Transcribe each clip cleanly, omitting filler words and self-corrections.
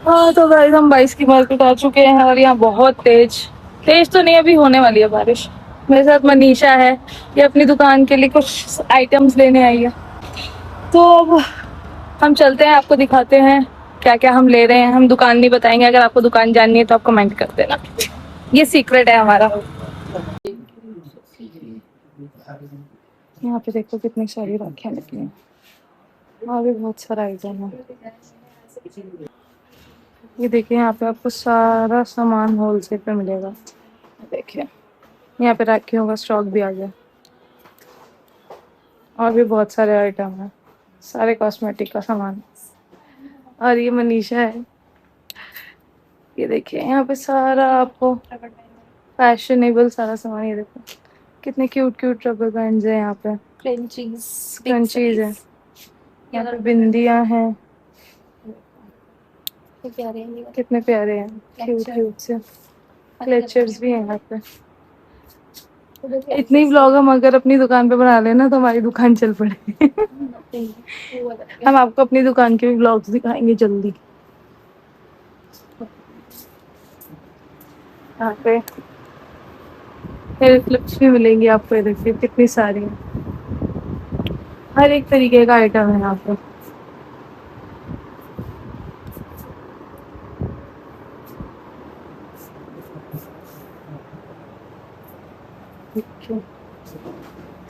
हाँ तो गाइस हम 22 की मार्केट आ चुके हैं और यहाँ बहुत तेज तेज तो नहीं, अभी होने वाली है बारिश। मेरे साथ मनीषा है, ये अपनी दुकान के लिए कुछ आइटम्स लेने आई है। तो अब हम चलते हैं, आपको दिखाते हैं क्या क्या हम ले रहे हैं। हम दुकान नहीं बताएंगे, अगर आपको दुकान जाननी है तो आप कमेंट कर देना, ये सीक्रेट है हमारा। यहाँ पे देखो कितनी सारी राखियाँ निकली हैं, और भी बहुत सारा आइटम है। ये देखिए यहाँ पे आपको सारा सामान होलसेल पे मिलेगा। देखिए यहाँ पे राखियों का स्टॉक भी आ गया, और भी बहुत सारे आइटम है, सारे कॉस्मेटिक का सामान। और ये मनीषा है, ये देखिए यहाँ पे सारा आपको फैशनेबल सारा सामान। ये देखो कितने क्यूट क्यूट रबर बैंड्स है, यहाँ पे क्रंचीज है, यहाँ पे बिंदियां हैं, कितने प्यारे हैं, क्यूट क्यूट से क्लेचर्स भी हैं यहाँ पे। इतनी व्लॉग हम अगर अपनी दुकान पे बना लेना तो हमारी दुकान चल पड़े। हम आपको अपनी दुकान के भी व्लॉग्स दिखाएंगे जल्दी। यहाँ पे हेयर क्लिप्स भी मिलेंगी आपको, ये देखिए कितनी सारी हैं, हर एक तरीके का आइटम है यहाँ पे।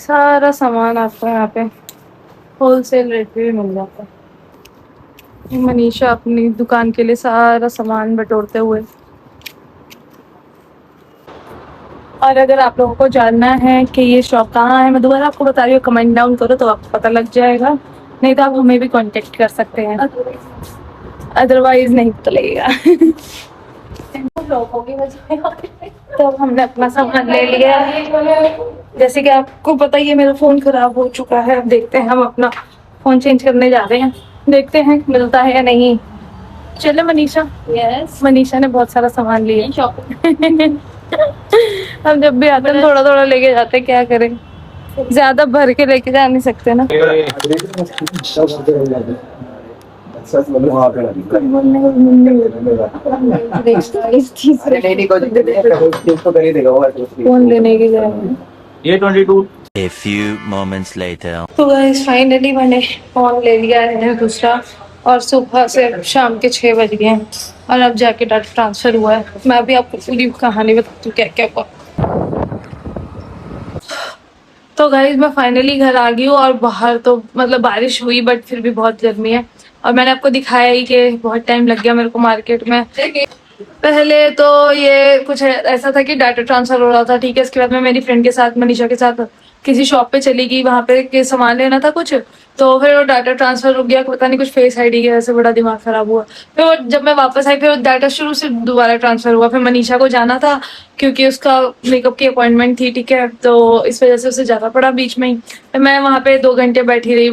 सारा सामान आपको यहाँ पे होलसेल रेट पे भी मिल जाता है। मनीषा अपनी दुकान के लिए सारा सामान बटोरते हुए। और अगर आप लोगों को जानना है कि ये शॉप कहाँ है, मैं दोबारा आपको बता रही हूँ, कमेंट डाउन करो तो आपको पता लग जाएगा, नहीं तो आप हमें भी कांटेक्ट कर सकते हैं, अदरवाइज नहीं पता लगेगा। तो अब हमने अपना सामान ले लिया है। जैसे कि आपको पता ही है मेरा फोन खराब हो चुका है, अब देखते हैं, हम अपना फोन चेंज करने जा रहे हैं, देखते हैं मिलता है या नहीं। चलो मनीषा। यस, मनीषा ने बहुत सारा सामान लिया शॉपिंग। हम जब भी आते हैं थोड़ा थोड़ा लेके जाते हैं, क्या करें, ज्यादा भर के लेके जा नहीं सकते ना। फोन लेने के लिए ये 22। A few moments later. तो गाइस फाइनली मैंने फोन ले लिया है दूसरा, और सुबह से शाम के 6 बज गए हैं, और अब जाके डाटा ट्रांसफर हुआ है। मैं अभी आपको पूरी कहानी बताती हूँ क्या क्या हुआ। तो गाइस मैं फाइनली घर आ गई हूँ, और बाहर तो मतलब बारिश हुई बट फिर भी बहुत गर्मी है। और मैंने आपको दिखाया ही कि बहुत टाइम लग गया मेरे को मार्केट में। पहले तो ये कुछ ऐसा था कि डाटा ट्रांसफर हो रहा था, ठीक है। इसके बाद मैं मेरी फ्रेंड के साथ, मनीषा के साथ, किसी शॉप पे चली गई, वहां पे के सामान लेना था कुछ, तो फिर वो डाटा ट्रांसफर रुक गया, पता नहीं कुछ फेस आईडी की वजह से, बड़ा दिमाग खराब हुआ। फिर वो जब मैं वापस आई, फिर वो डाटा शुरू से दोबारा ट्रांसफर हुआ। फिर मनीषा को जाना था क्योंकि उसका मेकअप की अपॉइंटमेंट थी, ठीक है, तो इस वजह से उसे जाना पड़ा बीच में ही। तो मैं वहां पे 2 घंटे बैठी रही,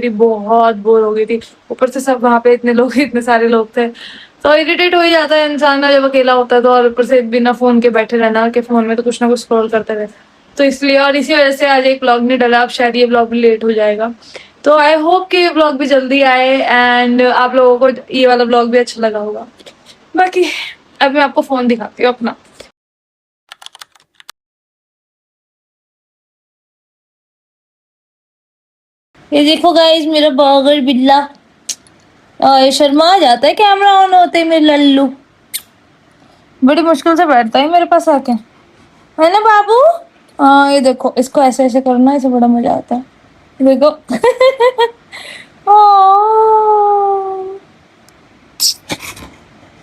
बहुत बोर हो गई थी। ऊपर से सब वहां पे इतने लोग, इतने सारे लोग थे, तो इरिटेट हो ही जाता है इंसान ना जब अकेला होता है तो। और ऊपर से बिना फोन के बैठे रहना, कि फोन में तो कुछ ना कुछ स्क्रॉल करते रहे, तो इसलिए, और इसी वजह से आज एक ब्लॉग नहीं डला। अब शायद ये ब्लॉग भी लेट हो जाएगा, तो आई होप कि ये ब्लॉग भी जल्दी आए, एंड आप लोगों को ये वाला ब्लॉग भी अच्छा लगा होगा। बाकी अब मैं आपको फोन दिखाती हूँ अपना। ये देखो गाइस मेरा बर्गर बिल्ला, ये शर्मा आ जाता है कैमरा ऑन होते ही मेरे लल्लू, बड़ी मुश्किल से बैठता है मेरे पास आके, है ना बाबू। हाँ ये देखो, इसको ऐसे ऐसे करना, इसे बड़ा मजा आता है, देखो। ओह,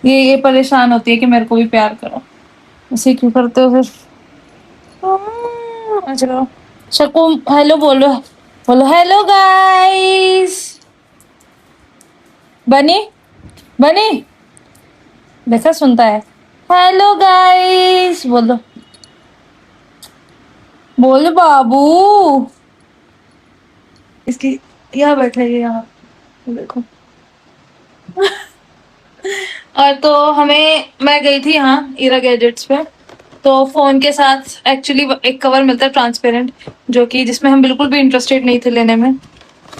ये परेशान होती है कि मेरे को भी प्यार करो, इसे क्यों करते हो फिर। चलो शकु, हेलो बोलो, बोलो हेलो गाइस। बनी बनी, देखा सुनता है, हेलो गाइस बोलो, बोलो बाबू। इसकी यहाँ बैठा है, यहाँ देखो। और तो हमें, मैं गई थी यहाँ ईरा गैजेट्स पे, तो फोन के साथ एक्चुअली एक कवर मिलता है ट्रांसपेरेंट, जो कि जिसमें हम बिल्कुल भी इंटरेस्टेड नहीं थे लेने में।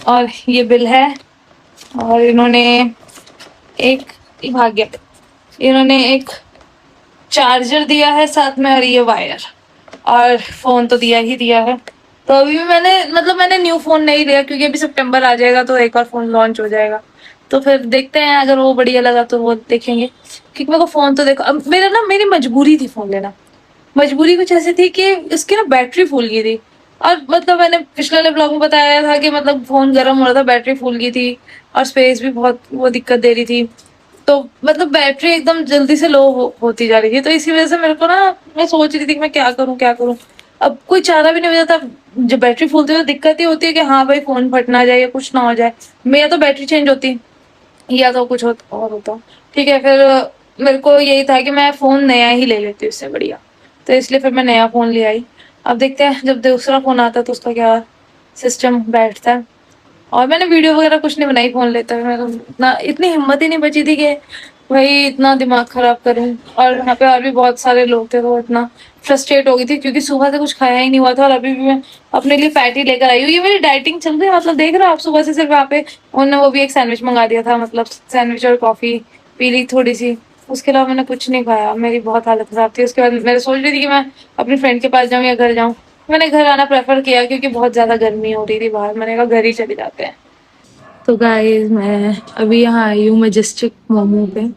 और ये बिल है, और इन्होंने एक, ये भाग गया, इन्होंने एक चार्जर दिया है साथ में, और ये वायर, और फोन तो दिया ही दिया है। तो अभी भी मैंने न्यू फोन नहीं लिया, क्योंकि अभी सितंबर आ जाएगा तो एक और फोन लॉन्च हो जाएगा। तो फिर देखते हैं, अगर वो बढ़िया लगा तो वो देखेंगे, क्योंकि मेरे को फोन तो देखो, अब मेरी मजबूरी थी फोन लेना। मजबूरी कुछ ऐसी थी कि इसकी ना बैटरी फूल गई थी। और मतलब मैंने पिछले वाले ब्लॉग में बताया था कि मतलब फोन गर्म हो रहा था, बैटरी फूल गई थी, और स्पेस भी बहुत वो दिक्कत दे रही थी। तो मतलब बैटरी एकदम जल्दी से लो होती जा रही थी, तो इसी वजह से मेरे को ना, मैं सोच रही थी कि मैं क्या करूं क्या करूं। अब कोई चारा भी नहीं हो जाता। जब बैटरी फूलती है तो दिक्कत ही होती है कि हाँ भाई फोन फट ना जाए या कुछ ना हो जाए। मेरा तो बैटरी चेंज होती, या तो कुछ और होता। ठीक है, फिर मेरे को यही था कि मैं फोन नया ही ले लेती हूँ इससे बढ़िया। तो इसलिए फिर मैं नया फोन ले आई। अब देखते हैं जब दूसरा फोन आता है तो उसका क्या सिस्टम बैठता है। और मैंने वीडियो वगैरह कुछ नहीं बनाई फोन लेते हुए, मेरे को इतना इतनी हिम्मत ही नहीं बची थी कि भाई इतना दिमाग खराब करूं। और यहाँ पे और भी बहुत सारे लोग थे, तो इतना फ्रस्ट्रेट हो गई थी, क्योंकि सुबह से कुछ खाया ही नहीं हुआ था, और अभी भी मैं अपने लिए पैटी लेकर आई हूँ। ये मेरी डाइटिंग चल रही है, मतलब देख रहे हो आप, सुबह से सिर्फ वहाँ पे उन्होंने वो भी एक सैंडविच मंगा दिया था, मतलब सैंडविच और कॉफी पी ली थोड़ी सी। उसके अलावा मैंने कुछ नहीं खाया, मेरी बहुत हालत खराब थी। उसके बाद मैं सोच रही थी कि मैं अपनी फ्रेंड के पास जाऊँ या घर जाऊँ। मैंने घर आना प्रेफर किया, क्योंकि बहुत ज्यादा गर्मी हो रही थी बाहर। मैंने कहा घर ही चले जाते हैं। तो गाइस मैं अभी यहाँ आई हूँ मजेस्टिक मोमो पे,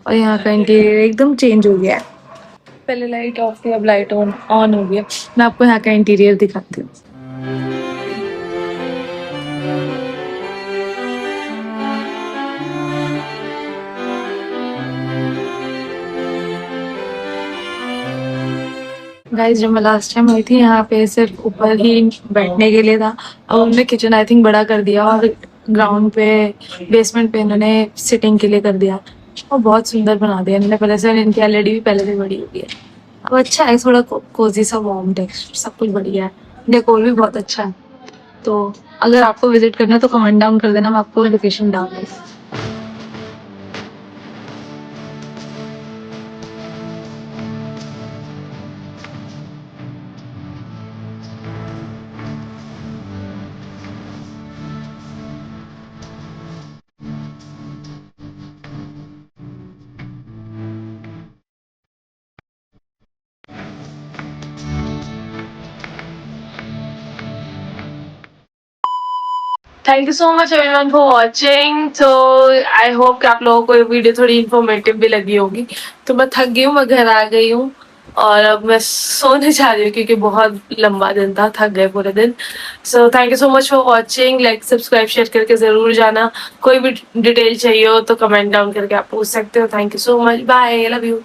और यहाँ का इंटीरियर एकदम चेंज हो गया है। पहले लाइट ऑफ थी, अब लाइट ऑन ऑन हो गया। मैं आपको यहाँ का इंटीरियर दिखाती हूँ। गाइस जब मैं लास्ट टाइम आई थी यहाँ पे सिर्फ ऊपर ही बैठने के लिए था। अब उन्होंने किचन आई थिंक बड़ा कर दिया, और ग्राउंड पे, बेसमेंट पे इन्होंने सिटिंग के लिए कर दिया, और बहुत सुंदर बना दिया इन्होंने। पहले से इनकी एलईडी भी पहले से बड़ी हुई है। अब अच्छा है, थोड़ा कोजी सा वार्म टेक्सचर, सब कुछ बढ़िया है, डेकोर भी बहुत अच्छा है। तो अगर आपको विजिट करना है तो कमेंट डाउन कर देना, मैं आपको लोकेशन डाल दूँगी। Thank you so much everyone for watching. तो आई होप कि आप लोगों को ये वीडियो थोड़ी इन्फॉर्मेटिव भी लगी होगी। तो मैं थक गई हूँ, मैं घर आ गई हूँ, और अब मैं सोने जा रही हूँ, क्योंकि बहुत लंबा दिन था, थक गए पूरे दिन। So thank you so much for watching. Like subscribe share करके जरूर जाना। कोई भी डिटेल चाहिए हो तो कमेंट डाउन करके आप पूछ सकते हो। Thank you so much, bye, love you.